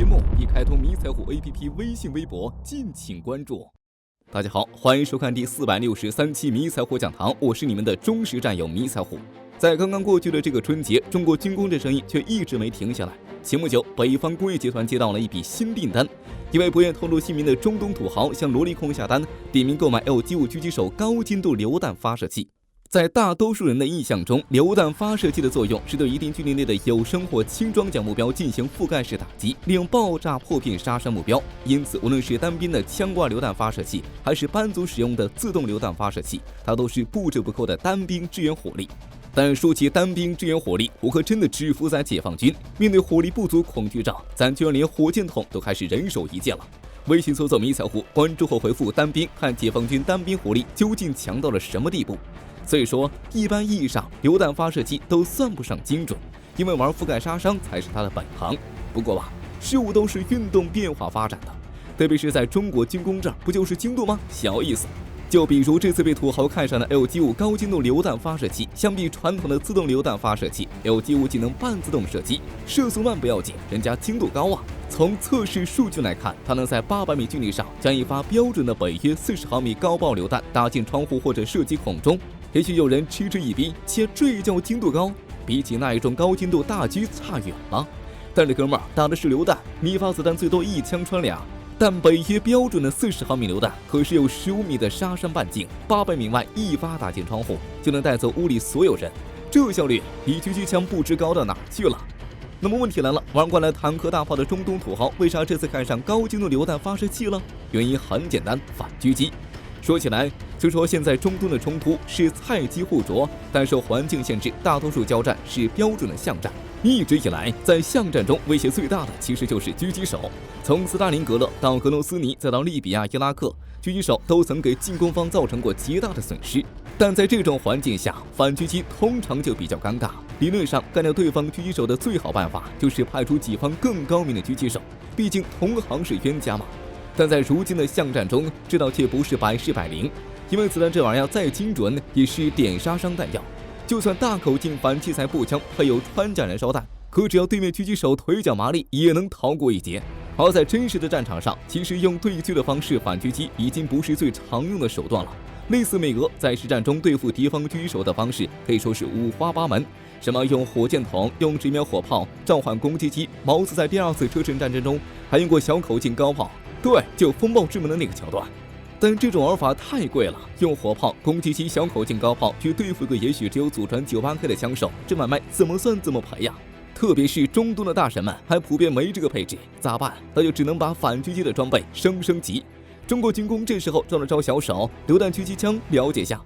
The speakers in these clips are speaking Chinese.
节目已开通迷彩虎 APP 微信、微博，敬请关注。大家好，欢迎收看第463期迷彩虎讲堂，我是你们的忠实战友迷彩虎。在刚刚过去的这个春节，中国军工的生意却一直没停下来。前不久，北方工业集团接到了一笔新订单，一位不愿透露姓名的中东土豪向萝莉控下单，点名购买 L95狙击手高精度榴弹发射器。在大多数人的印象中，榴弹发射器的作用是对一定距离内的有生或轻装甲目标进行覆盖式打击，利用爆炸破片杀伤目标。因此，无论是单边的枪挂榴弹发射器，还是班组使用的自动榴弹发射器，它都是不折不扣的单兵支援火力。但说起单兵支援火力，胡可真的只服在解放军。面对火力不足恐惧症，咱居然连火箭筒都开始人手一件了。微信搜索迷彩虎，关注后回复单兵，看解放军单兵火力究竟强到了什么地步。所以说，一般意义上，榴弹发射器都算不上精准，因为玩覆盖杀伤才是它的本行。不过吧，事物都是运动变化发展的，特别是在中国军工这儿，不就是精度吗？小意思。就比如这次被土豪看上的 L95 高精度榴弹发射器，相比传统的自动榴弹发射器 ，L95 既能半自动射击，射速慢不要紧，人家精度高啊。从测试数据来看，它能在800米距离上将一发标准的北约40毫米高爆榴弹打进窗户或者射击孔中。也许有人嗤之以鼻，且这叫精度高？比起那一种高精度大狙差远了。但这哥们儿打的是榴弹，一发子弹最多一枪穿俩。但北约标准的40毫米榴弹可是有15米的杀伤半径，800米外一发打进窗户就能带走屋里所有人，这效率比狙击枪不知高到哪儿去了。那么问题来了，玩惯了坦克大炮的中东土豪为啥这次看上高精度榴弹发射器了？原因很简单，反狙击。说起来，虽说现在中东的冲突是菜鸡互啄，但受环境限制，大多数交战是标准的巷战。一直以来，在巷战中威胁最大的其实就是狙击手。从斯大林格勒到格罗斯尼，再到利比亚、伊拉克，狙击手都曾给进攻方造成过极大的损失。但在这种环境下，反狙击通常就比较尴尬。理论上，干掉对方狙击手的最好办法就是派出己方更高明的狙击手，毕竟同行是冤家嘛。但在如今的巷战中，这倒却不是百试百灵，因为子弹这玩意儿再精准，也是点杀伤弹药。就算大口径反器材步枪配有穿甲燃烧弹，可只要对面狙击手腿脚麻利，也能逃过一劫。而在真实的战场上，其实用对狙的方式反狙击已经不是最常用的手段了。类似美俄在实战中对付敌方狙击手的方式可以说是五花八门，什么用火箭筒、用直瞄火炮召唤攻击机，毛子在第2次车臣战争中还用过小口径高炮，对，就风暴之门的那个桥段。但这种玩法太贵了，用火炮、攻击机、小口径高炮去对付个也许只有祖传 98K 的枪手，这买卖怎么算怎么赔呀？特别是中东的大神们还普遍没这个配置，咋办？那就只能把反狙击的装备升级。中国军工这时候招了招小手，榴弹狙击枪了解下。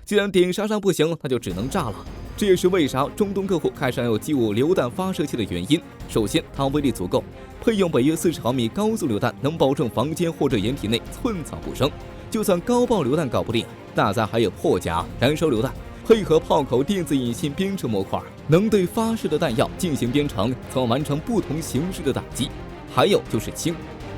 既然点杀伤不行，那就只能炸了。这也是为啥中东客户开上L95榴弹发射器的原因。首先，它威力足够，配用北约40毫米高速榴弹，能保证房间或者掩体内寸草不生。就算高爆榴弹搞不定，大咱还有破甲燃烧榴弹，配合炮口电子引信编程模块，能对发射的弹药进行编程，从而完成不同形式的打击。还有就是轻。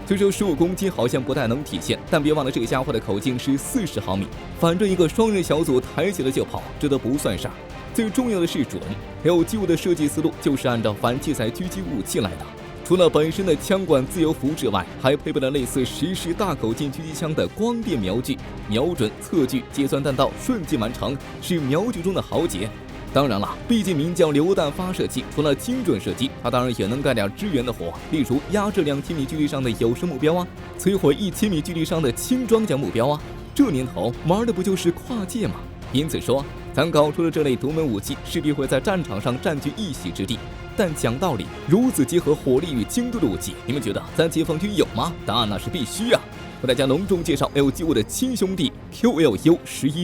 虽说15公斤好像不太能体现，但别忘了这个家伙的口径是40毫米，反正一个双人小组抬起来就跑，这都不算事儿。最重要的是准。L95的设计思路就是按照反器材狙击武器来的，除了本身的枪管自由辐之外，还配备了类似实式大口径狙击枪的光电瞄具，瞄准、测距、计算弹道瞬间完成，是瞄具中的豪杰。当然了，毕竟名叫榴弹发射器，除了精准射击，它当然也能干点支援的活，例如压制2000米距离上的有生目标啊，摧毁1000米距离上的轻装甲目标啊。这年头玩的不就是跨界吗？因此说，咱搞出了这类独门武器，势必会在战场上占据一席之地。但讲道理，如此结合火力与精度的武器，你们觉得咱解放军有吗？答案那是必须啊！为大家隆重介绍 L95 的亲兄弟 QLU11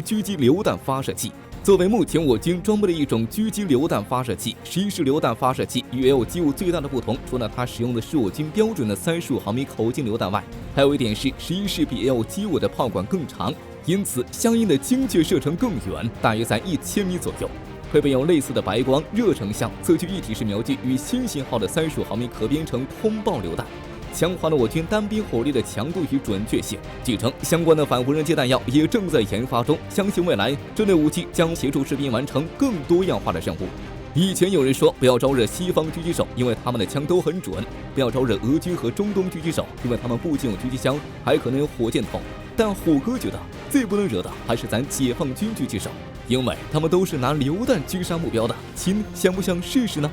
狙击榴弹发射器。作为目前我军装备的一种狙击榴弹发射器，11式榴弹发射器与 L95 最大的不同，除了它使用的是我军标准的35毫米口径榴弹外，还有一点是11式比 L95 的炮管更长，因此相应的精确射程更远，大约在1000米左右。配备有类似的白光、热成像、测距一体式瞄具与新型号的35毫米可编程空爆榴弹。强化了我军单兵火力的强度与准确性。据称，相关的反无人机弹药也正在研发中，相信未来这类武器将协助士兵完成更多样化的任务。以前有人说不要招惹西方狙击手，因为他们的枪都很准；不要招惹俄军和中东狙击手，因为他们不仅有狙击枪，还可能有火箭筒。但虎哥觉得最不能惹的还是咱解放军狙击手，因为他们都是拿榴弹狙杀目标的。亲，想不想试试呢？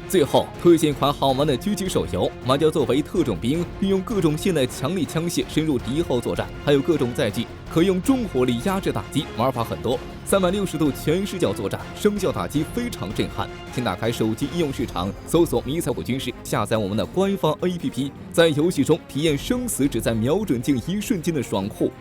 最后推荐一款好玩的狙击手游，玩家作为特种兵，运用各种现代强力枪械深入敌后作战，还有各种载具，可用重火力压制打击，玩法很多。360度全视角作战，声效打击非常震撼。请打开手机应用市场，搜索迷彩虎军事，下载我们的官方 APP， 在游戏中体验生死只在瞄准镜一瞬间的爽酷。